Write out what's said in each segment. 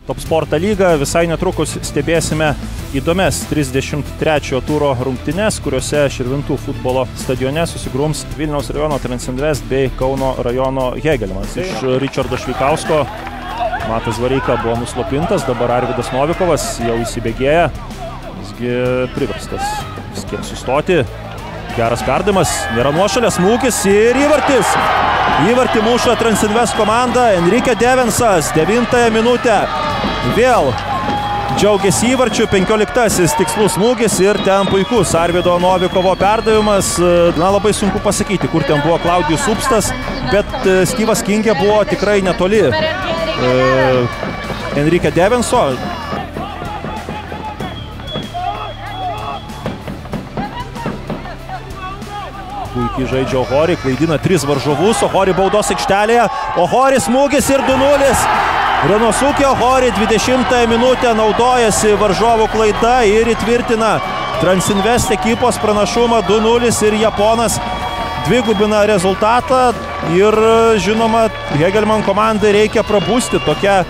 Top Sporto lygą visai netrukus stebėsime įdomias 33 turo rungtynes, kuriuose Širvintų futbolo stadione susigrums Vilniaus rajono Transinvest bei Kauno rajono Hegelmans. Iš Richardo Šveikausko Matas Vareika buvo nuslopintas, dabar Arvydas Novikovas jau įsibėgėja, visgi priverstas vis kiek sustoti. Geras perdavimas, nėra nuošalės, smūgis ir įvartis. Įvartį muša Transinvest komanda, Enrique Devensas, 9 minutę. Vėl džiaugiasi įvarčiu, 15 tikslus smūgis ir ten puikus Arvydo Novikovo perdavimas. Na, labai sunku pasakyti, kur ten buvo Klaudijus Upstas, bet Styvas Kingė buvo tikrai netoli Enrique Devenso. Puikiai žaidžia Ohori, klaidina 3 varžovus, Ohori baudos aikštelėje, Ohori smūgis ir 2-0. Renosuke Ohori 20 minutę naudojasi varžovų klaida ir įtvirtina Transinvest ekipos pranašumą 2-0 ir Japonas dvigubina rezultatą ir žinoma Hegelman komandai reikia prabusti, tokia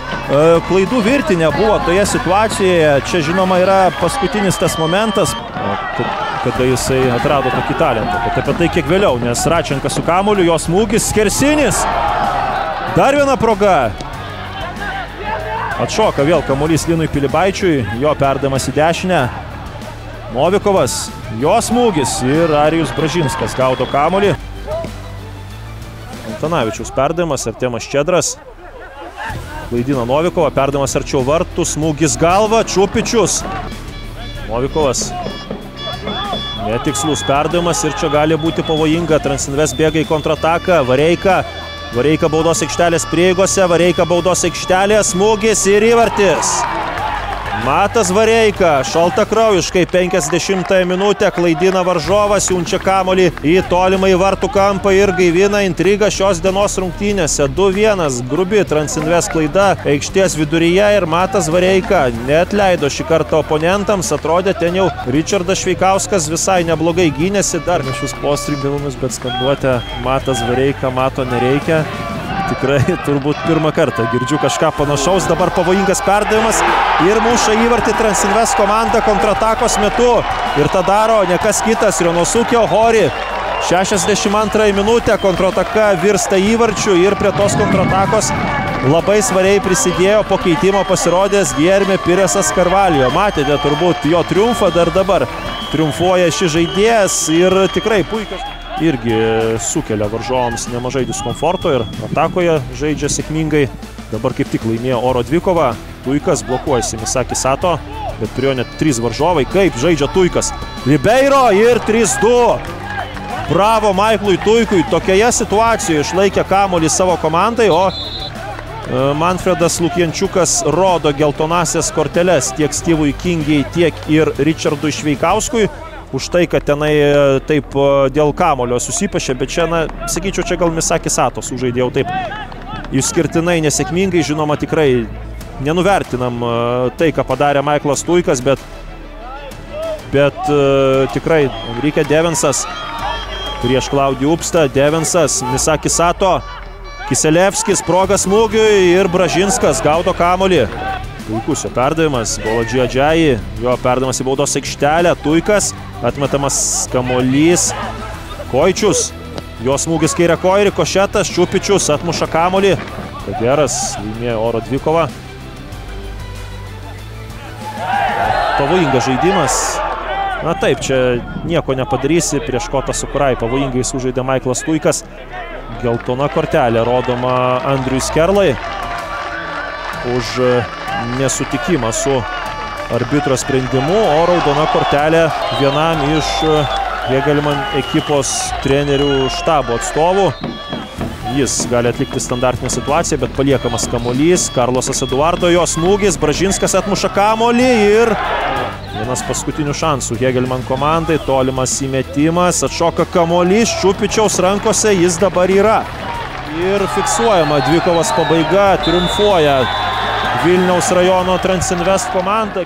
klaidų virtinė buvo toje situacijoje, čia žinoma yra paskutinis tas momentas, kada jisai atrado tokį talentą, bet apie tai kiek vėliau, nes Račenka su kamuoliu, jos smūgis, skersinis, dar viena proga. Atšoka vėl kamuolys Linui Pilibaičiui, jo perdavimas į dešinę. Novikovas, jo smūgis ir Arijus Bražinskas gaudo kamuolį. Antanavičiaus perdavimas, Artemas Čedras. Klaidina Novikovą, perdavimas arčiau vartų, smūgis galva, Čupičius. Novikovas. Netikslus perdavimas ir čia gali būti pavojinga. Transinvest bėga į kontrataką, Vareika baudos aikštelės prieigose, Vareika baudos aikštelės, smūgis ir įvartis. Matas Vareika šaltakraujiškai 50 minutę klaidina varžovą, siunčia kamuolį į tolimą į vartų kampą ir gaivina intrigą šios dienos rungtynėse. 2-1, grubi Transinvest klaida aikštės viduryje ir Matas Vareika neatleido šį kartą oponentams. Atrodė, ten jau Richardas Šveikauskas visai neblogai gynėsi. Dar šius postringavimus, bet skanduotę Matas Vareika, mato nereikia. Tikrai turbūt pirmą kartą girdžiu kažką panašaus. Dabar pavojingas perdavimas ir muša įvartį Transinvest komanda kontratakos metu. Ir tą daro ne kas kitas, Renosuke Ohori. 62 minutę kontrataka virsta įvarčiu ir prie tos kontratakos labai svariai prisidėjo po keitimo pasirodęs Guillermo Piresas Carvalho. Matėte turbūt jo triumfą, dar dabar triumfuoja šis žaidėjas ir tikrai puikiai. Irgi sukelia varžovams nemažai diskomforto ir atakoje žaidžia sėkmingai. Dabar kaip tik laimėjo oro dvikovą. Tuikas blokuojasi Misaki Sato, bet prie jo net 3 varžovai. Kaip žaidžia Tuikas. Ribeiro ir 3-2. Bravo Maiklui Tuikui. Tokioje situacijoje išlaikė kamuolį savo komandai, o Manfredas Lukjančiukas rodo geltonasias korteles tiek Styvui Kingiai, tiek ir Richardui Šveikauskui. Už tai, kad tenai taip dėl kamulio susipašė, bet čia, na, sakyčiau, čia gal Misaki Sato sužaidėjau taip išskirtinai nesėkmingai, žinoma, tikrai nenuvertinam tai, ką padarė Maiklas Tuikas, bet tikrai Enrique Devensas prieš Klaudijų Upstą, Devensas, Misaki Sato, Kiselevskis, proga smūgiui ir Bražinskas gaudo kamuolį. Puikus jo perdavimas, Boladži Adžiai, jo perdavimas į baudos aikštelę, Tuikas, atmetamas kamuolys, Koičius, jo smūgis kairę koją, Rikošetas, Čupičius atmuša kamuolį, Kageras laimėjo oro dvikovą. Pavojingas žaidimas, na taip, čia nieko nepadarysi, prieš Kotą Sakurai pavojingai sužaidė Maiklas Tuikas, geltona kortelė rodoma Andriui Skerlai už nesutikimą su arbitro sprendimu, o raudona kortelė vienam iš Hegelman ekipos trenerių štabo atstovų. Jis gali atlikti standartinę situaciją, bet paliekamas kamuolys. Karlosas Eduardo, jo smūgis, Bražinskas atmuša kamuolį ir vienas paskutinių šansų Hegelman komandai, tolimas įmetimas, atšoka kamuolys, Čupičiaus rankose jis dabar yra. Ir fiksuojama dvikovos pabaiga, triumfuoja Vilniaus rajono Transinvest komanda.